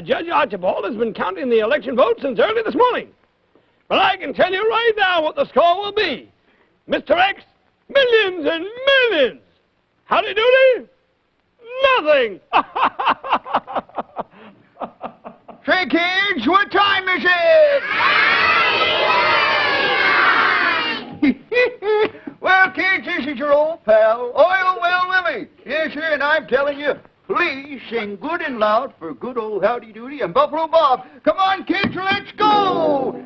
Judge Archibald has been counting the election votes since early this morning. But I can tell you right now what the score will be. Mr. X, millions and millions. Howdy Doody? Nothing. Say, kids, what time is it? Well, kids, this is your old pal, Oil Well Willie. Yes, sir, and I'm telling you, please sing good and loud for good old Howdy Doody and Buffalo Bob. Come on, kids, let's go!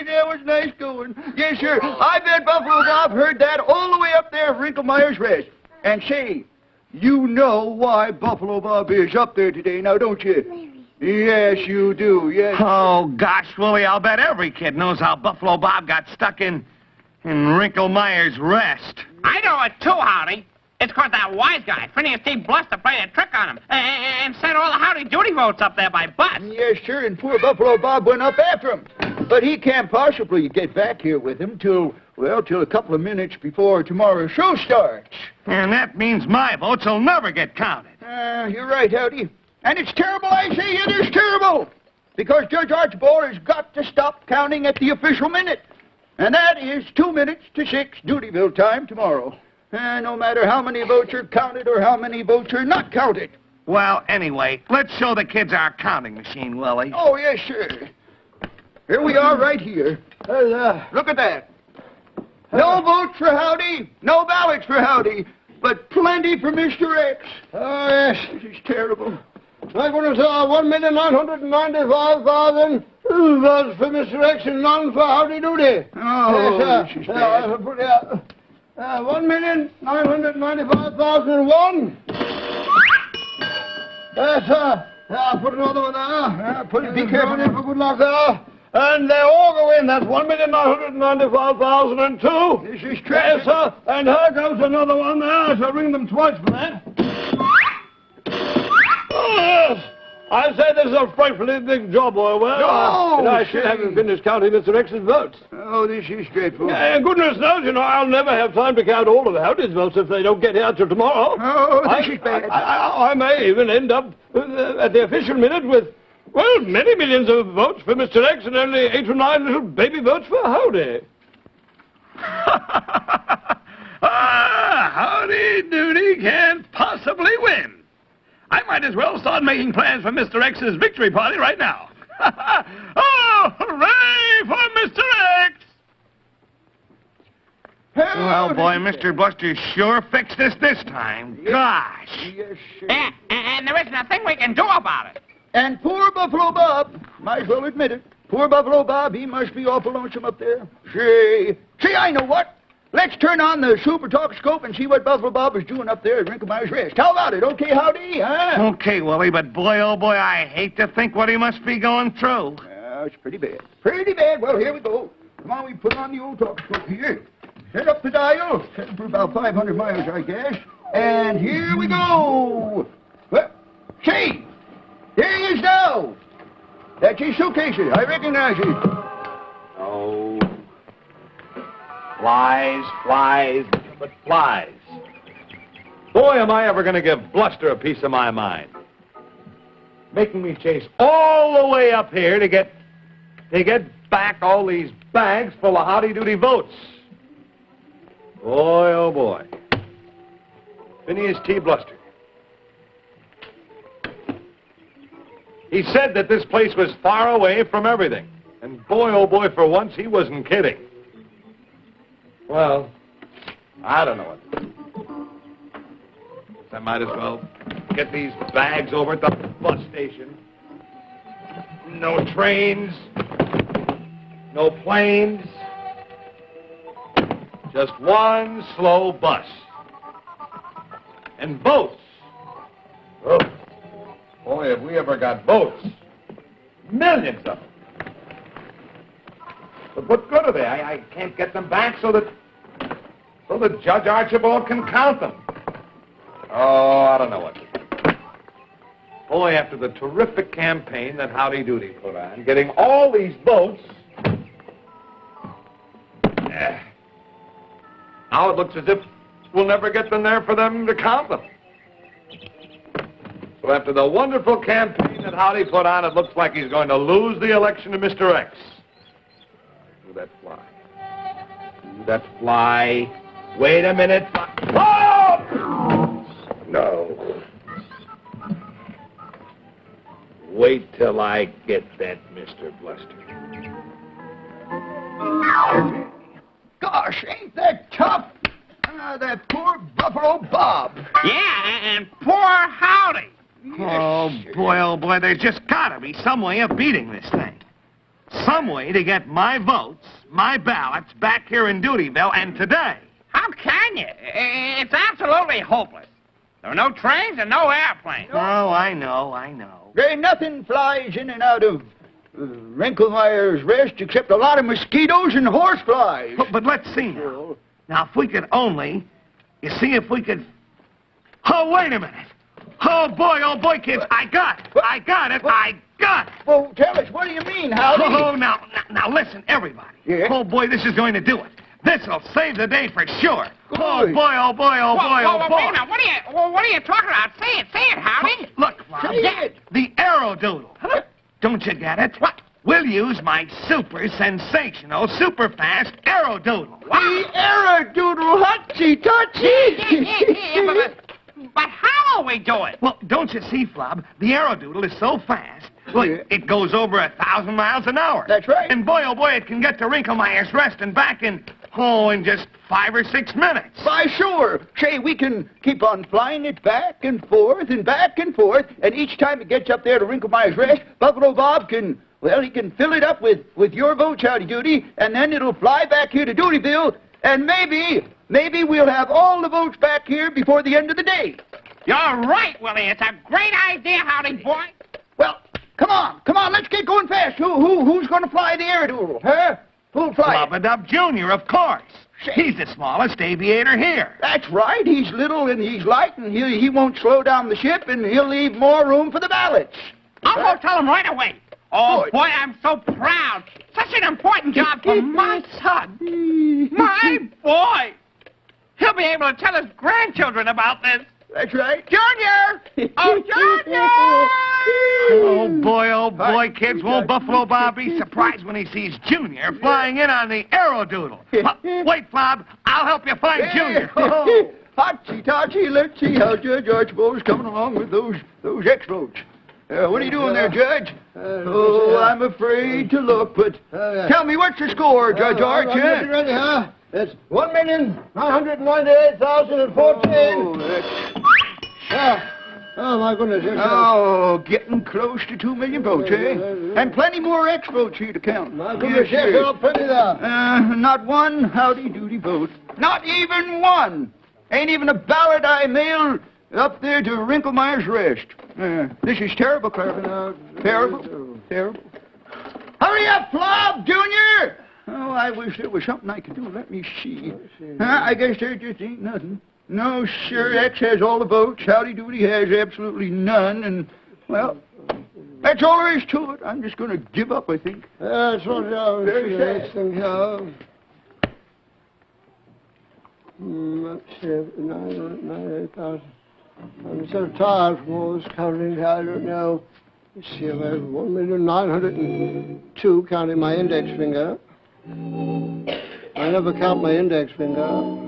That was nice going. Yes, sir. I bet Buffalo Bob heard that all the way up there at Wrinklemeyer's Rest. And say, you know why Buffalo Bob is up there today now, don't you? Yes, you do, yes. Oh, gosh, Willie, I'll bet every kid knows how Buffalo Bob got stuck in Wrinklemeyer's Rest. I know it too, Howdy. It's because that wise guy, Phineas T. Bluster, played a trick on him and sent all the Howdy Doody votes up there by bus. Yes, sir, and poor Buffalo Bob went up after him. But he can't possibly get back here with him till a couple of minutes before tomorrow's show starts. And that means my votes will never get counted. You're right, Howdy. And it's terrible, I say it is terrible. Because Judge Archibald has got to stop counting at the official minute. And that is 2 minutes to 6 Doodyville time tomorrow. No matter how many votes are counted or how many votes are not counted. Well, anyway, let's show the kids our counting machine, Willie. Oh, yes, sir. Here we are right here. Look at that. No votes for Howdy, no ballots for Howdy, but plenty for Mr. X. Oh, yes. This is terrible. My goodness, 1,995,000 votes for Mr. X and none for Howdy Doody. Oh, this is bad. 1,995,001. Yes, I'll put another one there. Be careful. For good luck there. And they all go in. That's 1,995,002. This is tragic. Yes, sir. And here goes another one there. I shall ring them twice for that. Oh, yes. I say this is a frightfully big job, Well. No, I still haven't finished counting Mr. X's votes. Oh, this is dreadful. And goodness knows, I'll never have time to count all of Howdy's votes if they don't get here till tomorrow. Oh, this is bad. I may even end up at the official minute with, well, many millions of votes for Mr. X and only 8 or 9 little baby votes for Howdy. Howdy Doody can't possibly win. I might as well start making plans for Mr. X's victory party right now. Oh, hooray for Mr. X! Well, boy, Mr. Bluster sure fixed this time. Gosh. Yes, sir. Yeah, and there isn't a thing we can do about it. And poor Buffalo Bob, might as well admit it, poor Buffalo Bob, he must be awful lonesome up there. See, I know what. Let's turn on the Super Talkscope and see what Buffalo Bob is doing up there at Wrinklemeyer's Rest. How about it? Okay, Howdy, huh? Okay, Willie, but boy, oh boy, I hate to think what he must be going through. It's pretty bad. Pretty bad. Well, here we go. Come on, we put on the old Talkscope here. Set up the dial. Set for about 500 miles, I guess. And here we go. Well, see, there he is now. That's his suitcase. I recognize it. Oh. Flies, but flies. Boy, am I ever going to give Bluster a piece of my mind. Making me chase all the way up here to get back all these bags full of Howdy Doody votes. Boy, oh boy. Phineas T. Bluster. He said that this place was far away from everything. And boy, oh boy, for once, he wasn't kidding. Well, I don't know what to do. I might as well get these bags over at the bus station. No trains. No planes. Just one slow bus. And boats. Oh, boy, have we ever got boats. Millions of them. But what good are they? I can't get them back so that Judge Archibald can count them. Oh, I don't know what to do. Boy, after the terrific campaign that Howdy Doody put on, getting all these votes, now it looks as if we'll never get them there for them to count them. So after the wonderful campaign that Howdy put on, it looks like he's going to lose the election to Mr. X. Do that fly. Do that fly. Wait a minute. Oh! No. Wait till I get that Mr. Bluster. Gosh, ain't that tough? That poor Buffalo Bob. Yeah, and poor Howdy. Oh, boy, there's just gotta be some way of beating this thing. Some way to get my votes, my ballots, back here in Doodyville, and today. How can you? It's absolutely hopeless. There are no trains and no airplanes. Oh, I know. There ain't nothing flies in and out of Wrinklemeyer's Rest except a lot of mosquitoes and horseflies. But let's see now. Now, if we could only, if we could... Oh, wait a minute. Oh, boy, kids, I got it. Well, tell us, what do you mean, Howdy? Oh, now, listen, everybody. Yeah? Oh, boy, this is going to do it. This'll save the day for sure. Good. Oh, boy. Whoa, wait a minute. What are you talking about? Say it, Howdy. Look, Bob. Say it. The Aerodoodle. Huh? Don't you get it? What? We'll use my super sensational, super fast Aerodoodle. The Aerodoodle Hutsy-Tutsy. But how will we do it? Well, don't you see, Flob? The Aerodoodle is so fast. Look, Yeah. it goes over 1,000 miles an hour. That's right. And boy, oh boy, it can get to Wrinklemeyer's Rest and back in just 5 or 6 minutes. Why, sure. Say, we can keep on flying it back and forth, and each time it gets up there to Wrinklemeyer's Rest, Buffalo Bob he can fill it up with your votes, Howdy Doody, and then it'll fly back here to Doodyville, and maybe we'll have all the votes back here before the end of the day. You're right, Willie. It's a great idea, Howdy boy. Well, come on, let's get going fast. Who's going to fly the Aerodoodle, huh? Who'll fly it? Flub-a-dub Jr., of course. He's the smallest aviator here. That's right. He's little and he's light, and he won't slow down the ship, and he'll leave more room for the ballots. I'll go tell him right away. Oh, Good. boy, I'm so proud. Such an important job for my son. My boy. He'll be able to tell his grandchildren about this. That's right. Junior! Oh, Junior! Oh, boy, kids, won't Buffalo Bob be surprised when he sees Junior flying in on the Aerodoodle? Wait, Bob, I'll help you find Junior. Hotsy-totsy, let's see how Judge Archibald's coming along with those X-votes. What are you doing there, Judge? I'm afraid to look, but tell me, what's the score, Judge Arch? Ready, huh? It's 1,900,014. Oh, my goodness. Getting close to 2 million votes, eh? And plenty more X votes here to count. My goodness, yes, there are plenty there. Not one Howdy Doody vote. Not even one. Ain't even a ballot I mailed up there to Wrinklemeyer's Rest. This is terrible, Clever. Terrible. Hurry up, Flob, Junior! Oh, I wish there was something I could do. Let me see. I guess there just ain't nothing. No, sir, X has all the votes. Howdy Doody has absolutely none. And, well, that's all there is to it. I'm just going to give up, I think. That's what I was Very sad. next thing here. Let's see, 998,000. I'm so tired from all this counting. I don't know. Let's see, I have 1,902 counting my index finger. I never count my index finger.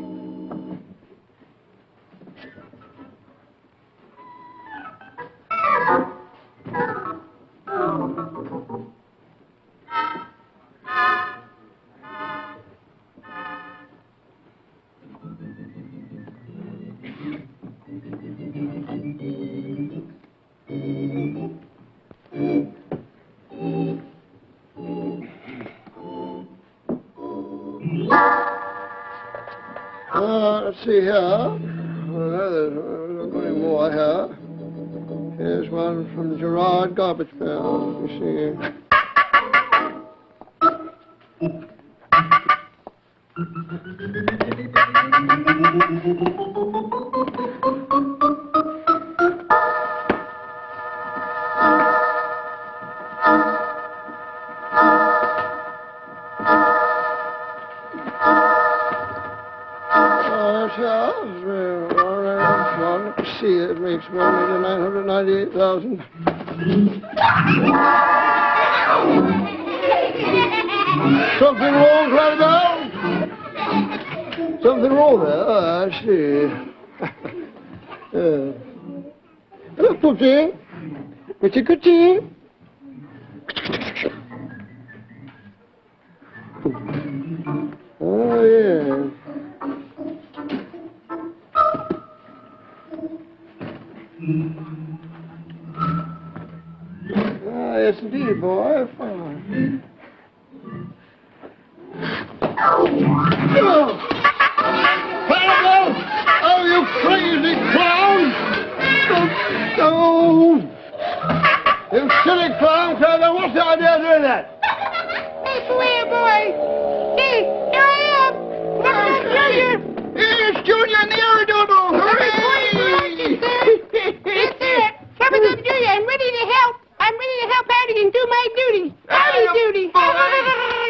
Let's see here. There's not any more here. Here's one from Gerard Garbage Pail. Let me see. See, it makes $1,998,000. Something wrong, Clydesdale? Something wrong there? Oh, I see. Hello, Pookie. Pretty cookie. Oh, yeah. Ah, yes, indeed, boy. Fine. Oh, oh, you crazy clown! Oh, you silly clown, Clydesdale. What's the idea of doing that? Hey, Sawyer, boy. Hey, here I am. Junior. Here's Junior and the Aerodoodle. Hooray! That's it. Come on, Junior. I'm ready to help. I'm ready to help Howdy and do my duty. Howdy Doody.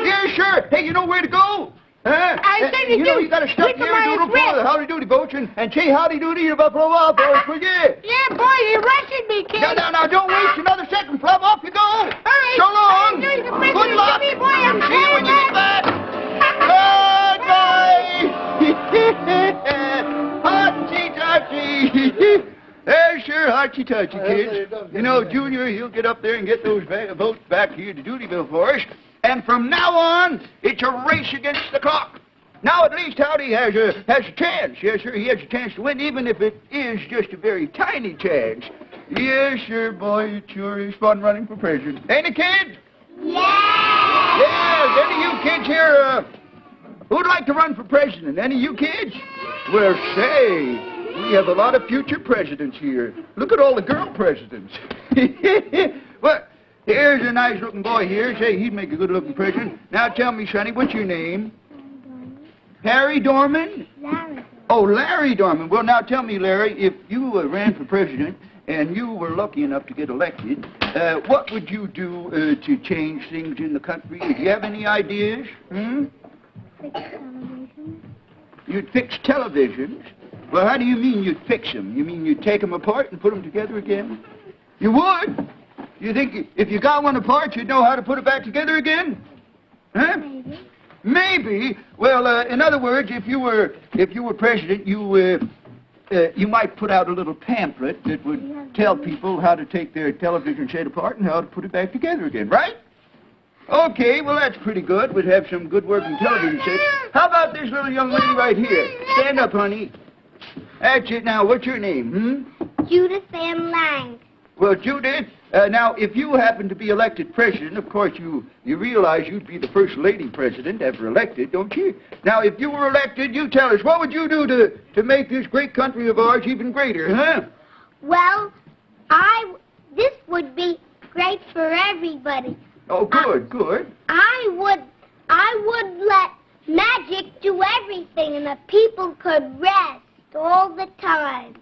Yeah, sure. Hey, you know where to go? Huh? I certainly You know, do. you got to stop Look the at my Aerodoodle address. for the Howdy Doody boat and say Howdy Doody to Buffalo Wild Boys, will you? Yeah, boy, you're rushing me, kid. Now, don't waste another second, Flub. Off you go. All right. So long. Doing the Good president. luck. Give me, boy, I'm See you when you get back. Goodbye. Hotty-totty. Sure, hotty-totty, kids. You know, Junior, he'll get up there and get those votes back here to Doodyville for us. And from now on, it's a race against the clock. Now at least Howdy has a chance. Yes, sir, he has a chance to win, even if it is just a very tiny chance. Yes, sir, boy, it sure is fun running for president. Ain't it, kids? Yeah. Yes, any of you kids here, who'd like to run for president? Any of you kids? Well, say, we have a lot of future presidents here. Look at all the girl presidents. Well, here's a nice-looking boy here. Say, he'd make a good-looking president. Now tell me, Sonny, what's your name? Harry Dorman? Larry. Oh, Larry Dorman. Well, now tell me, Larry, if you ran for president and you were lucky enough to get elected, what would you do to change things in the country? Do you have any ideas? Fix television. You'd fix televisions? Well, how do you mean you'd fix them? You mean you'd take them apart and put them together again? You would? You think if you got one apart, you'd know how to put it back together again? Huh? Maybe. Maybe. Well, in other words, if you were president, you might put out a little pamphlet that would tell people how to take their television set apart and how to put it back together again, right? Okay, well, that's pretty good. We'd have some good working television sets. How about this little young lady right here? Stand up, honey. That's it. Now, what's your name, Judith Ann Lang. Well, Judith, now, if you happen to be elected president, of course, you realize you'd be the first lady president ever elected, don't you? Now, if you were elected, you tell us, what would you do to make this great country of ours even greater, huh? Well, this would be great for everybody. Oh, good. I would let magic do everything and the people could rest all the time.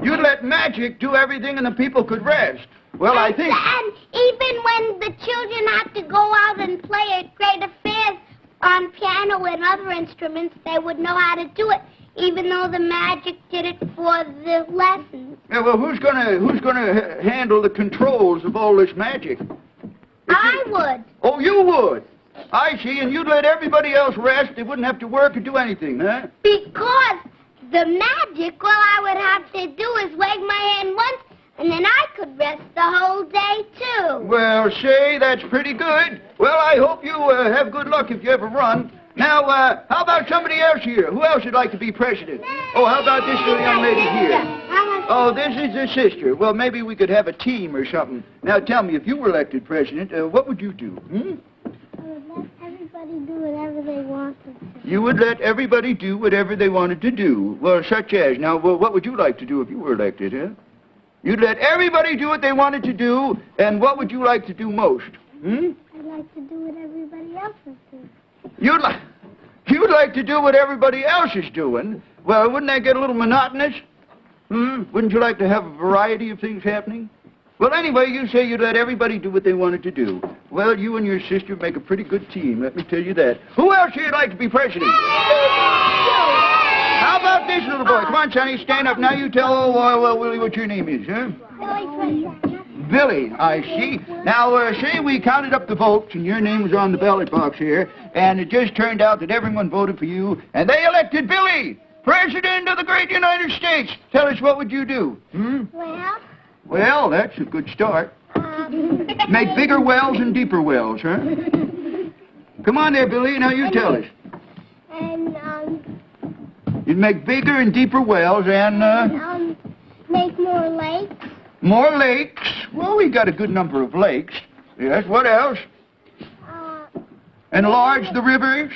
You'd let magic do everything and the people could rest. Well, I think... And even when the children have to go out and play at great affairs on piano and other instruments, they would know how to do it, even though the magic did it for the lessons. Yeah, well, who's gonna handle the controls of all this magic? I would. Oh, you would? I see, and you'd let everybody else rest. They wouldn't have to work or do anything, huh? Because the magic, all I would have to do is wave my hand once, and then I could rest the whole day, too. Well, say, that's pretty good. Well, I hope you have good luck if you ever run. Now, how about somebody else here? Who else would like to be president? Oh, how about this little young lady here? Oh, this is her sister. Well, maybe we could have a team or something. Now, tell me, if you were elected president, what would you do? I would let everybody do whatever they wanted to. You would let everybody do whatever they wanted to do. Well, such as. Now, what would you like to do if you were elected, huh? You'd let everybody do what they wanted to do, and what would you like to do most? I'd like to do what everybody else is doing. You'd like... you'd like to do what everybody else is doing, well, wouldn't that get a little monotonous? Wouldn't you like to have a variety of things happening? Well, anyway, you say you'd let everybody do what they wanted to do. Well, you and your sister make a pretty good team, let me tell you that. Who else here would like to be president? How about this little boy? Come on, Sonny, stand up. Now you tell Willie what your name is, huh? Billy, I see. Now, say we counted up the votes, and your name was on the ballot box here, and it just turned out that everyone voted for you, and they elected Billy, President of the great United States. Tell us, what would you do? Well, that's a good start. Make bigger wells and deeper wells, huh? Come on there, Billy. Now you tell us. You'd make bigger and deeper wells and, make more lakes. More lakes. Well, we got a good number of lakes. Yes, what else? Enlarge the rivers.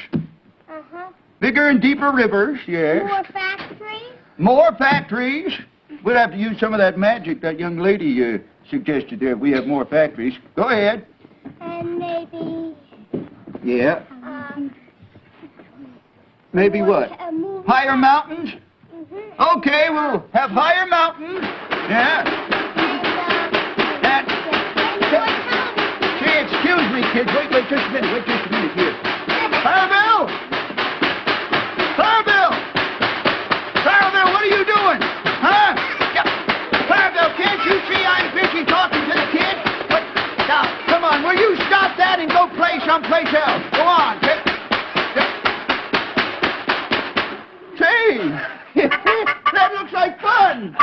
Bigger and deeper rivers, yes. More factories. More factories. We'll have to use some of that magic that young lady suggested there if we have more factories. Go ahead. And maybe... Yeah. Maybe what? Higher mountains? Okay, we'll have higher mountains. Yeah. Say, excuse me, kids. Wait just a minute. Wait just a minute here. Clarabelle! Clarabelle! Clarabelle, what are you doing? Huh? Clarabelle, can't you see I'm busy talking to the kids? But, now, come on, will you stop that and go play someplace else? Go on. Say, that looks like fun.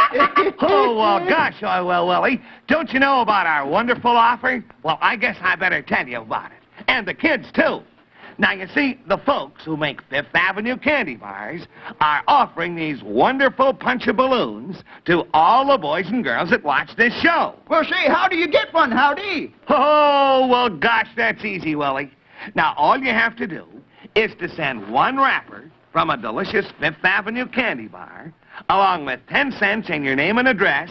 Oh, well, gosh, well, Willie, don't you know about our wonderful offer? Well, I guess I better tell you about it. And the kids, too. Now, you see, the folks who make Fifth Avenue candy bars are offering these wonderful punch-a-balloons to all the boys and girls that watch this show. Well, say, how do you get one, Howdy? Oh, well, gosh, that's easy, Willie. Now, all you have to do is to send one wrapper from a delicious Fifth Avenue candy bar, along with 10 cents and your name and address,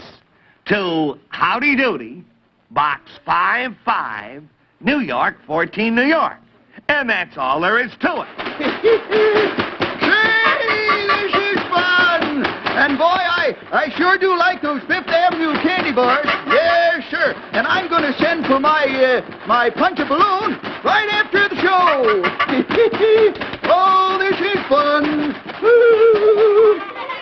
to Howdy Doody, Box 55, New York, 14, New York. And that's all there is to it. Say, this is fun! And boy, I sure do like those Fifth Avenue candy bars. Yes, sir. And I'm going to send for my punch-a-balloon right after the show. Oh, this is fun.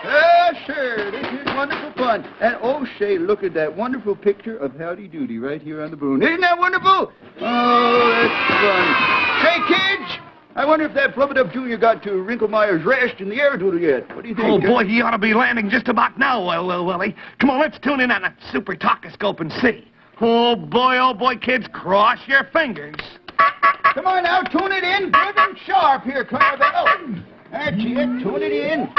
Yes, sir. This is wonderful fun. And, oh, say, look at that wonderful picture of Howdy Doody right here on the balloon. Isn't that wonderful? Oh, that's fun. Say, kids, I wonder if that Flubadub Jr. got to Wrinklemeyer's Rest in the air doodle yet. What do you think? Oh, boy, he ought to be landing just about now, Willie. Come on, let's tune in on that Super Talkoscope and see. Oh, boy, kids, cross your fingers. Come on now, tune it in good and sharp here, Clarabelle. That's it, tune it in.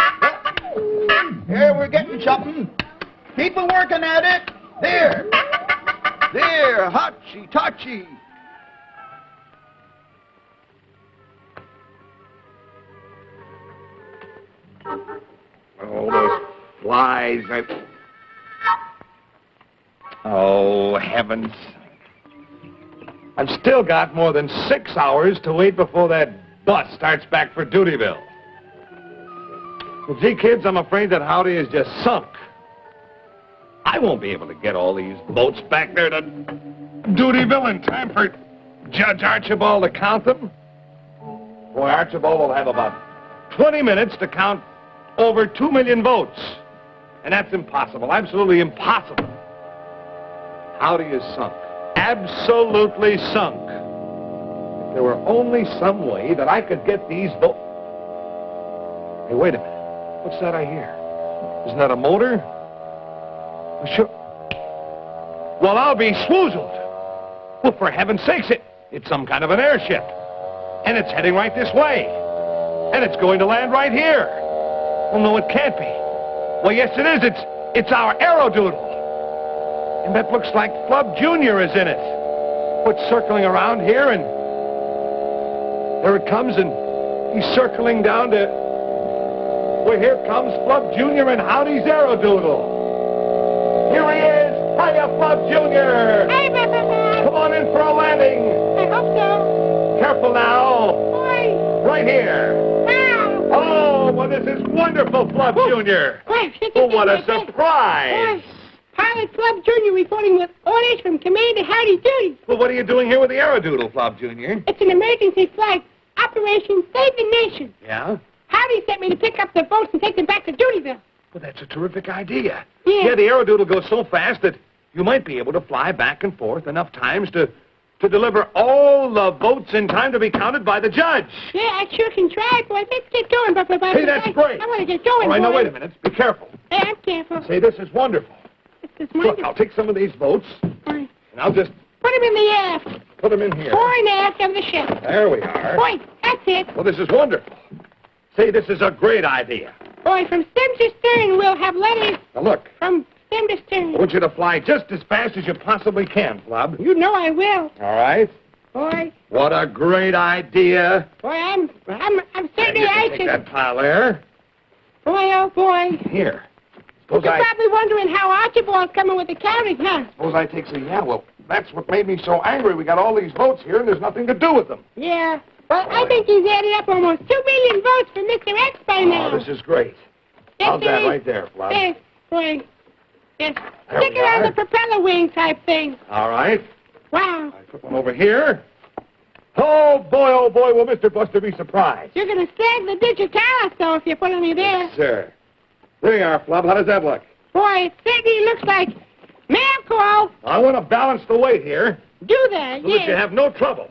Here, we're getting something. Keep working at it. There, hotsy-totsy. Oh, those flies. Oh, heavens. I've still got more than 6 hours to wait before that bus starts back for Doodyville. Well, gee, kids, I'm afraid that Howdy is just sunk. I won't be able to get all these boats back there to Doodyville in time for Judge Archibald to count them. Boy, Archibald will have about 20 minutes to count over 2 million votes. And that's impossible, absolutely impossible. Howdy is sunk. Absolutely sunk. If there were only some way that I could get these votes... Hey, wait a minute. What's that I hear? Isn't that a motor? Sure. Well, I'll be swoozled. Well, for heaven's sakes, it's some kind of an airship. And it's heading right this way. And it's going to land right here. Well, no, it can't be. Well, yes, it is. It's our Aerodoodle. And that looks like Flub Jr. is in it. It's circling around here, and there it comes, and he's circling down to... Well, here comes Flub Jr. and Howdy's Aerodoodle. Here he is. Hiya, Flub Jr. Hey, Come on in for a landing. I hope so. Careful now. Bye. Right here. is wonderful, Flub Jr. Oh, what a surprise. Pilot Flub Jr. reporting with orders from Commander Howdy Doody. Well, what are you doing here with the Aerodoodle, Flub Jr.? It's an emergency flight. Operation Save the Nation. Yeah? Howdy sent me to pick up the boats and take them back to Doodyville. Well, that's a terrific idea. Yeah. The Aerodoodle goes so fast that you might be able to fly back and forth enough times to deliver all the votes in time to be counted by the judge. Yeah, I sure can try, boys. Let's get going, Buffalo. Hey, that's great. I want to get going, All right, now, boys. wait a minute. Be careful. Hey, I'm careful. Say, this is wonderful. This is Look, wonderful. I'll take some of these votes, Boy, and I'll just put them in the aft. put them in here. Fore and aft of the ship. There we are. Boy, that's it. Well, this is wonderful. Say, this is a great idea. Boy, from stem to stern, we'll have letters Now, look, from stem to stern. I want you to fly just as fast as you possibly can, Flub. You know I will. All right? Boy, What a great idea. I'm And certainly you can take anxious. that pile there. Boy, oh boy. Here. Suppose You're probably wondering how Archibald's coming with the carriage, huh? Suppose I take some. Yeah, well, that's what made me so angry. We got all these votes here, and there's nothing to do with them. Yeah. Well, I think he's added up almost 2 million votes for Mr. X by now. Oh, this is great. Yes, How's that sir. right there, Flub? Yes, boy. Yes. There Stick we it on are. the propeller wing type thing. All right. Wow. I put one over here. Oh, boy, will Mr. Buster be surprised. You're going to snag the digitalis, though, if you put me there. Yes, sir. There you are, Flub. How does that look? Boy, it certainly looks like mail call. I want to balance the weight here Do that, so yeah. that you have no trouble.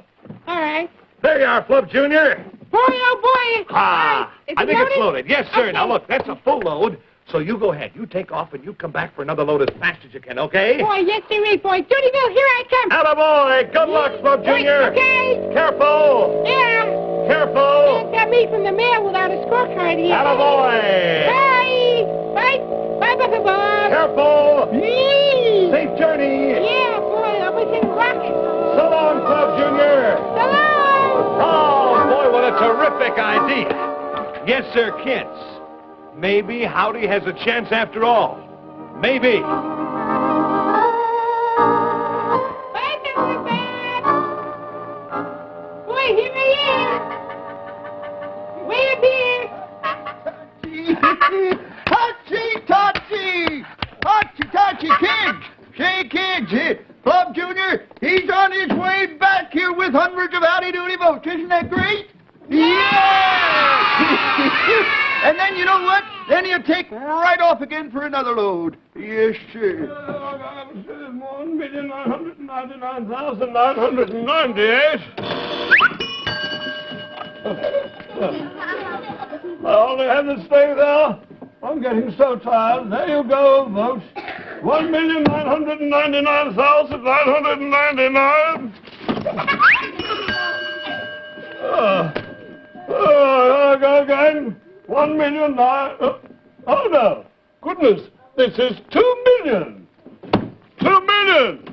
All right. There you are, Flub Jr. Boy, oh, boy. Ah, It's I think loaded? it's loaded. Yes, sir. Okay. Now, look, that's a full load. So you go ahead. You take off, and you come back for another load as fast as you can, okay? Boy, yes, sir, boy. Doodyville, here I come. Attaboy! Good luck, Flub Jr. Okay. Careful! Yeah. Careful! Can't got me from the mail without a scorecard here. Attaboy! Bye. Bye. Bye, Buffalo Bob. Careful! Yee. Safe journey! Yeah, boy, I wish it rocket. So long, Flub Jr. So long. Oh, boy, what a terrific idea. Yes, sir, kids. Maybe Howdy has a chance after all. Maybe. Bye, Buffalo Bob. Boy, here I am. Way up here. Hachi-tachi! Hachi-tachi, kids! Say, kids, Flub Jr., he's on his way back here with hundreds of Howdy Doody votes. Isn't that great? Yeah! And then you know what? Then he'll take right off again for another load. Yes, sir. 1,999,998. I only had to stay there. I'm getting so tired. There you go, votes. 1,999,999. I'll go again. 1,000,009. Oh, no. Goodness, this is 2 million. 2 million.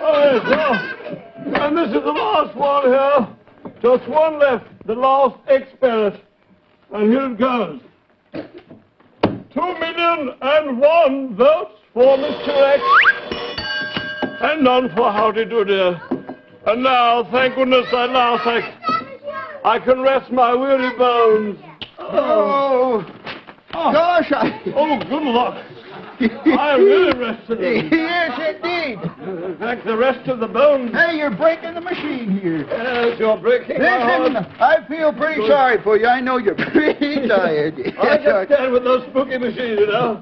Oh, yes, well, and this is the last one here. Just one left, the last experiment. And here it goes. 2,000,001 votes for Mr. X, and none for Howdy Doody. And now, thank goodness, at last I can rest my weary bones. Oh, gosh, Oh, good luck. I really rested. Yes, indeed. In fact, the rest of the bones. Hey, you're breaking the machine here. Yes, you're breaking my Listen, heart. I feel pretty sorry for you. I know you're pretty tired. I just stand with those spooky machines, you know.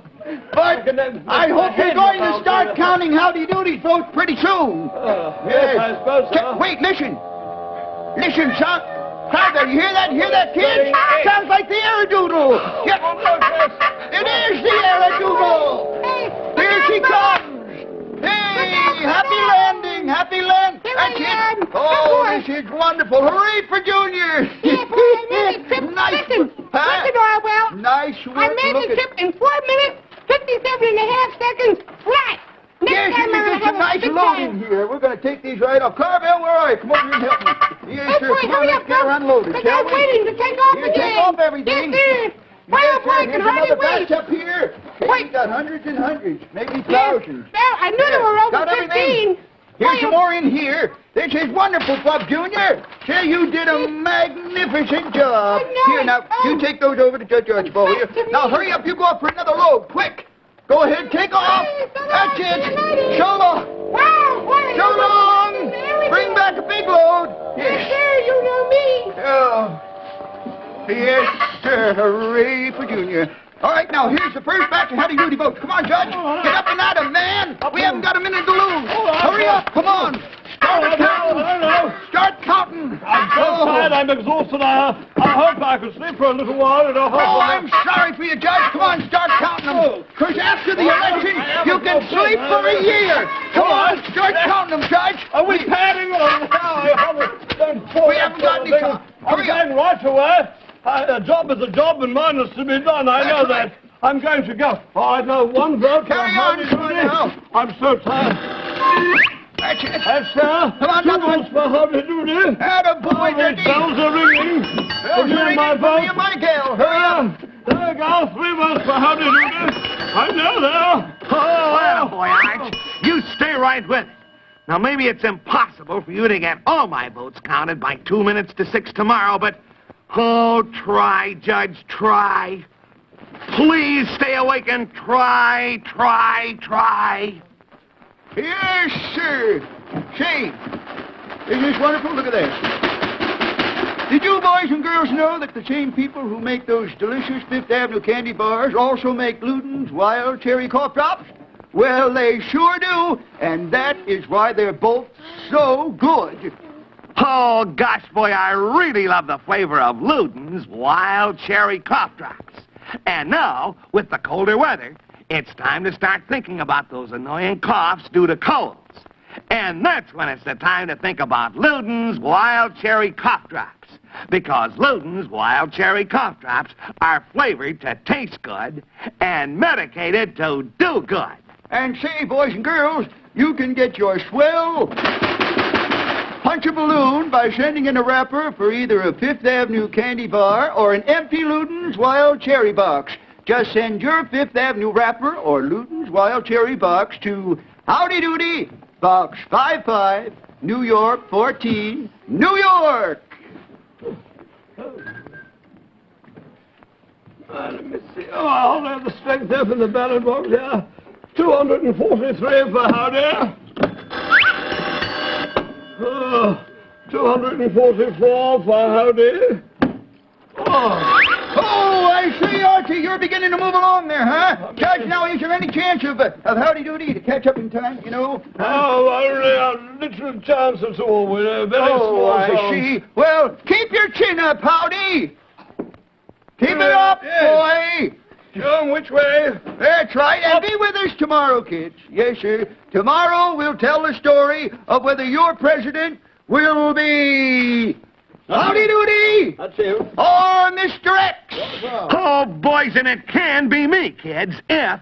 But I hope you're going to start counting Howdy Doody votes pretty soon. Yes, I suppose so. Wait, listen. Listen, son. Crowder, you hear that? Hear that, kid? Sounds like the Aerodoodle. Yep. It is the Aerodoodle. Here she comes. Hey, happy landing, happy land. Here I am. Oh, this is wonderful. Hooray for Junior. Yeah, boy, I made the trip. Nice. Listen, Orwell. Nice work. I made Look the at- trip in 4 minutes, 57 and a half seconds flat. Next Yes, time you I'm did gonna some have nice a big loading time. here. We're going to take these right off. Carvel, where are you? Come over here and help me. Yes, Hey, sir. boy, Come on, hurry let's up, get her unloaded, because shall I'm we? waiting to take off You again. take off everything. Yes, sir. Boy, Yes, oh, boy, I sir. can Here's hardly another wait. batch up here. Okay, Wait. we got hundreds and hundreds, maybe Yes. thousands. Well, I knew there were over Got 15. everything. Here's some more in here. This is wonderful, Bob Jr. Say, you did a magnificent job. Here, now, you take those over to Judge Archibald. Here. Now, hurry up. You go up for another load. Quick. Go ahead. Take off. That's it. So long. So long. Bring back a big load. Yes. Sir, you know me. Oh. Yes, sir. Hooray for Junior. All right, now, here's the first batch of Howdy Doody boats. Come on, Judge. Get up and at 'em, man. We haven't got a minute to lose. Hurry up. Come on. Start counting. Start counting. I'm so tired, I'm exhausted. I hope I can sleep for a little while. Oh, I'm sorry for you, Judge. Come on, start counting them. Because after the election, you can sleep for a year. Come on, start counting them, Judge. Are we padding on now? We haven't got any time. Hurry up. I'm going right away. A job is a job and mine is to be done. I know that. I'm going to go. Oh, I know one vote. Carry on, now. I'm so tired. That's it. Yes, sir. Come on, two votes for Howdy Doody. Attaboy, The bells are ringing. Bells are ringing for you, my gal. Hurry up. There you go. 3 votes for Howdy Doody. I know there. Well, boy, Arch, you stay right with it. Now, maybe it's impossible for you to get all my votes counted by 2 minutes to 6 tomorrow, but, oh, try, Judge, try. Please stay awake and try. Yes, sir. Say, isn't this wonderful? Look at that. Did you boys and girls know that the same people who make those delicious Fifth Avenue candy bars also make Luden's Wild Cherry Cough Drops? Well, they sure do, and that is why they're both so good. Oh, gosh, boy, I really love the flavor of Luden's Wild Cherry Cough Drops. And now, with the colder weather, it's time to start thinking about those annoying coughs due to colds. And that's when it's the time to think about Luden's Wild Cherry Cough Drops. Because Luden's Wild Cherry Cough Drops are flavored to taste good and medicated to do good. And say, boys and girls, you can get your swell punch a balloon by sending in a wrapper for either a Fifth Avenue candy bar or an empty Luden's Wild Cherry box. Just send your Fifth Avenue wrapper or Luden's Wild Cherry box to Howdy Doody, Box 55, New York 14, New York. Let me see. Oh, I only have the strength there from the ballot box here. 243 for Howdy. 244 for Howdy. Oh, I see, Archie, you're beginning to move along there, huh? Judge, now, is there any chance of Howdy Doody to catch up in time, you know? Oh, only a little chance at all. We're very small. I see. Well, keep your chin up, Howdy. Keep it up, boy. Show 'em which way. That's right, and be with us tomorrow, kids. Yes, sir. Tomorrow we'll tell the story of whether your president will be Howdy Doody That's him. or Mr. X. Oh, boys, and it can be me, kids, if...